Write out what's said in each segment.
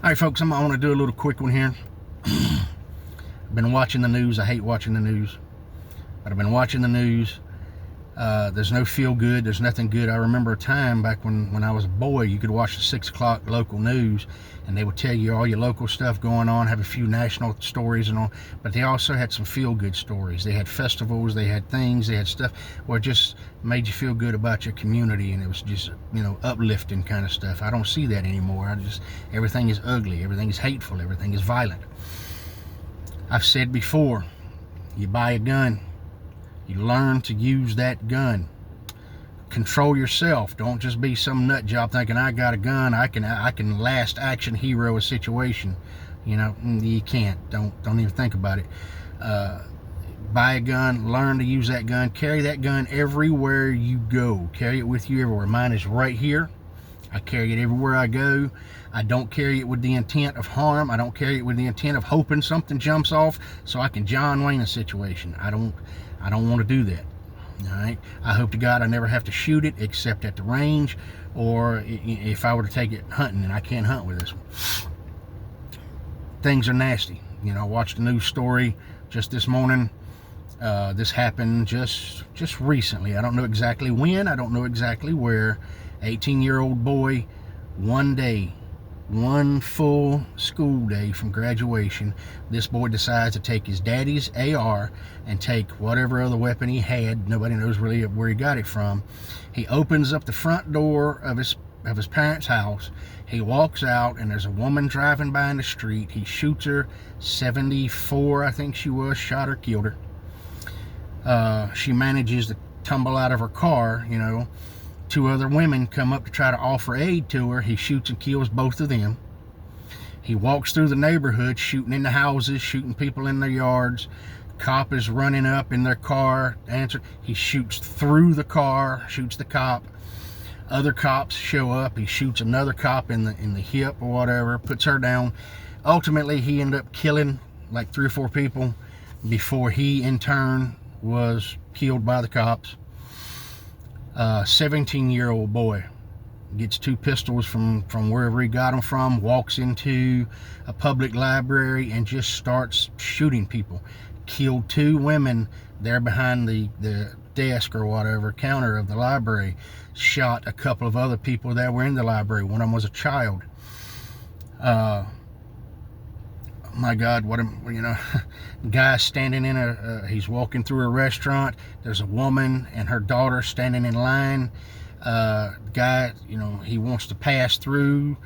All right, folks, I want to do a little quick one here. I've been watching the news. I hate watching the news, but I've been watching the news. There's no feel good. There's nothing good. I remember a time back when I was a boy, you could watch the 6 o'clock local news, and they would tell you all your local stuff going on, have a few national stories and all, but they also had some feel good stories. They had festivals, they had things, they had stuff where it just made you feel good about your community, and it was just, uplifting kind of stuff. I don't see that anymore. Everything is ugly, everything is hateful, everything is violent. I've said before, you buy a gun, you learn to use that gun. Control yourself. Don't just be some nut job thinking I got a gun, I can last action hero a situation. You can't. Don't even think about it. Buy a gun, learn to use that gun, carry that gun everywhere you go. Carry it with you everywhere. Mine is right here. I carry it everywhere I go. I don't carry it with the intent of harm. I don't carry it with the intent of hoping something jumps off so I can John Wayne a situation. I don't want to do that. All right. I hope to God I never have to shoot it except at the range, or if I were to take it hunting, and I can't hunt with this one. Things are nasty. I watched a news story just this morning. This happened just recently. I don't know exactly when. I don't know exactly where. 18-year-old boy, one full school day from graduation, this boy decides to take his daddy's AR and take whatever other weapon he had. Nobody knows really where he got it from. He opens up the front door of his parents' house. He walks out, and there's a woman driving by in the street. He shoots her. 74, I think she was, shot her, killed her. She manages to tumble out of her car. 2 other women come up to try to offer aid to her. He shoots and kills both of them. He walks through the neighborhood, shooting in the houses, shooting people in their yards. Cop is running up in their car. He shoots through the car, shoots the cop. Other cops show up. He shoots another cop in the hip or whatever, puts her down. Ultimately, he ended up killing like 3 or 4 people before he, in turn, was killed by the cops. 17-year-old boy gets 2 pistols from wherever he got them from, walks into a public library and just starts shooting people. Killed 2 women there behind the desk or whatever, counter of the library. Shot a couple of other people that were in the library. One of them was a child. My God, guy standing in he's walking through a restaurant. There's a woman and her daughter standing in line. Guy, he wants to pass through.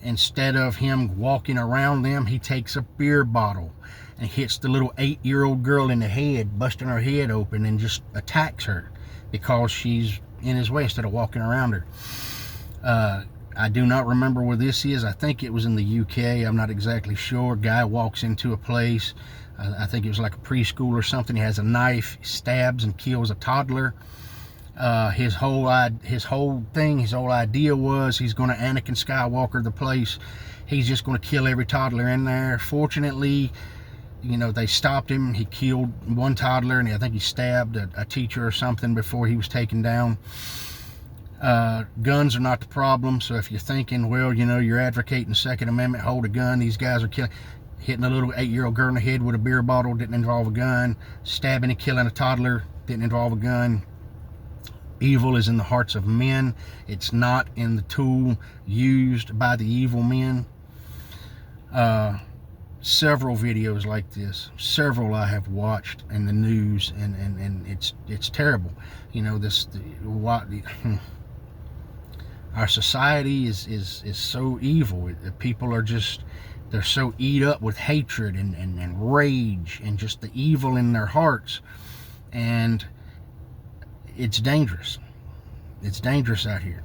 Instead of him walking around them, he takes a beer bottle and hits the little 8-year-old girl in the head, busting her head open, and just attacks her because she's in his way instead of walking around her. I do not remember where this is. I think it was in the UK. I'm not exactly sure. Guy walks into a place. I think it was like a preschool or something. He has a knife, stabs and kills a toddler. His whole idea was he's going to Anakin Skywalker the place. He's just going to kill every toddler in there. Fortunately, they stopped him. He killed 1 toddler, and I think he stabbed a teacher or something before he was taken down. Guns are not the problem. So if you're thinking, well, you're advocating Second Amendment, hold a gun. These guys are hitting a little 8-year-old girl in the head with a beer bottle, didn't involve a gun. Stabbing and killing a toddler, didn't involve a gun. Evil is in the hearts of men. It's not in the tool used by the evil men. Several videos like this, several I have watched in the news, and it's terrible. Our society is so evil. People are they're so eat up with hatred and rage and just the evil in their hearts, and it's dangerous. It's dangerous out here.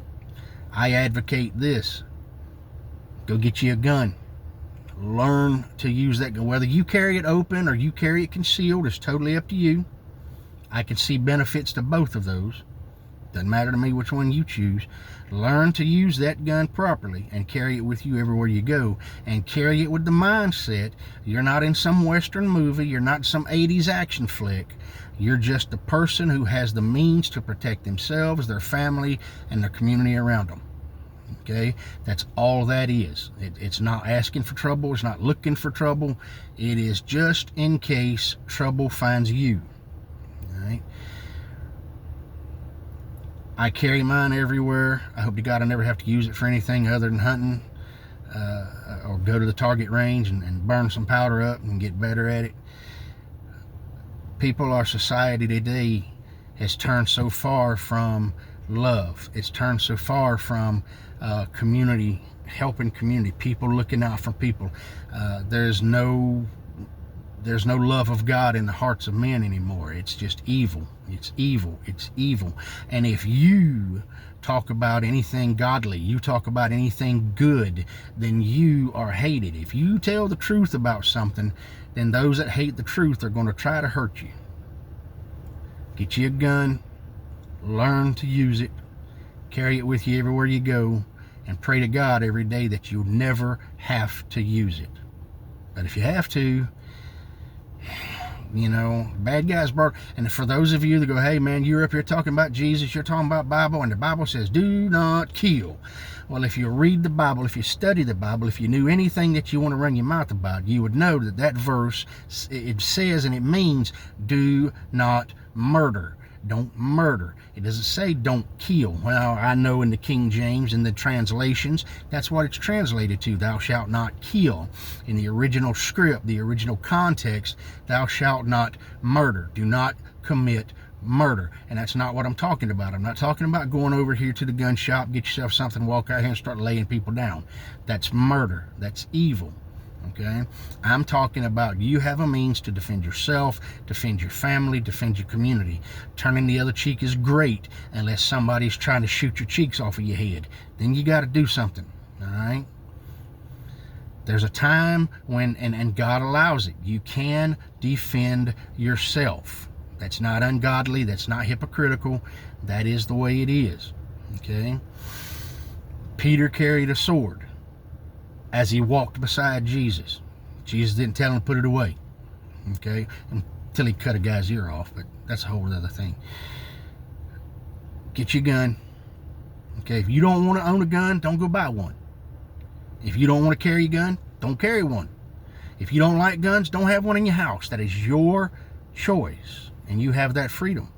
I advocate this. Go get you a gun. Learn to use that gun. Whether you carry it open or you carry it concealed is totally up to you. I can see benefits to both of those. Doesn't matter to me which one you choose. Learn to use that gun properly and carry it with you everywhere you go. And carry it with the mindset you're not in some Western movie. You're not some 80s action flick. You're just the person who has the means to protect themselves, their family, and their community around them. Okay, that's all that is. It's not asking for trouble. It's not looking for trouble. It is just in case trouble finds you. All right. I carry mine everywhere. I hope to God I never have to use it for anything other than hunting, or go to the target range and burn some powder up and get better at it. People, our society today has turned so far from love. It's turned so far from community, helping community, people looking out for people. There's no love of God in the hearts of men anymore. It's just evil. It's evil. It's evil. And if you talk about anything godly, you talk about anything good, then you are hated. If you tell the truth about something, then those that hate the truth are going to try to hurt you. Get you a gun, learn to use it, carry it with you everywhere you go, and pray to God every day that you'll never have to use it. But if you have to, bad guys burn. And for those of you that go, hey man, you're up here talking about Jesus, you're talking about Bible, and the Bible says do not kill. Well, if you read the Bible, if you study the Bible, if you knew anything that you want to run your mouth about, you would know that verse, it says and it means do not murder. Don't murder. It doesn't say don't kill. Well, I know in the King James, in the translations, that's what it's translated to. Thou shalt not kill. In the original script, the original context, thou shalt not murder. Do not commit murder. And that's not what I'm talking about. I'm not talking about going over here to the gun shop, get yourself something, walk out here and start laying people down. That's murder. That's evil. Okay, I'm talking about you have a means to defend yourself, defend your family, defend your community. Turning the other cheek is great unless somebody's trying to shoot your cheeks off of your head. Then you got to do something. All right. There's a time when, and God allows it, you can defend yourself. That's not ungodly. That's not hypocritical. That is the way it is. Okay. Peter carried a sword as he walked beside Jesus. Jesus didn't tell him to put it away, okay, until he cut a guy's ear off, but that's a whole other thing. Get your gun, okay? If you don't want to own a gun, don't go buy one. If you don't want to carry a gun, don't carry one. If you don't like guns, don't have one in your house. That is your choice, and you have that freedom.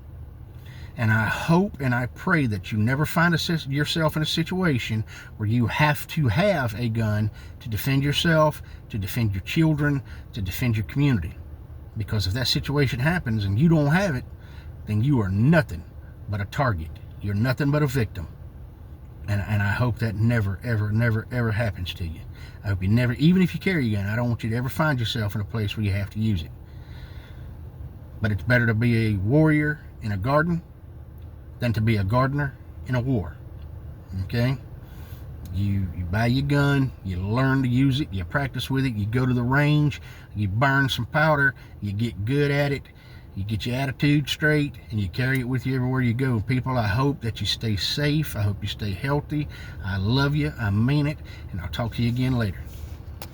And I hope and I pray that you never find yourself in a situation where you have to have a gun to defend yourself, to defend your children, to defend your community. Because if that situation happens and you don't have it, then you are nothing but a target. You're nothing but a victim. And I hope that never, ever, never, ever happens to you. I hope you never, even if you carry a gun, I don't want you to ever find yourself in a place where you have to use it. But it's better to be a warrior in a garden than to be a gardener in a war. Okay? You buy your gun, you learn to use it, you practice with it, you go to the range, you burn some powder, you get good at it, you get your attitude straight, and you carry it with you everywhere you go. People, I hope that you stay safe. I hope you stay healthy. I love you. I mean it. And I'll talk to you again later.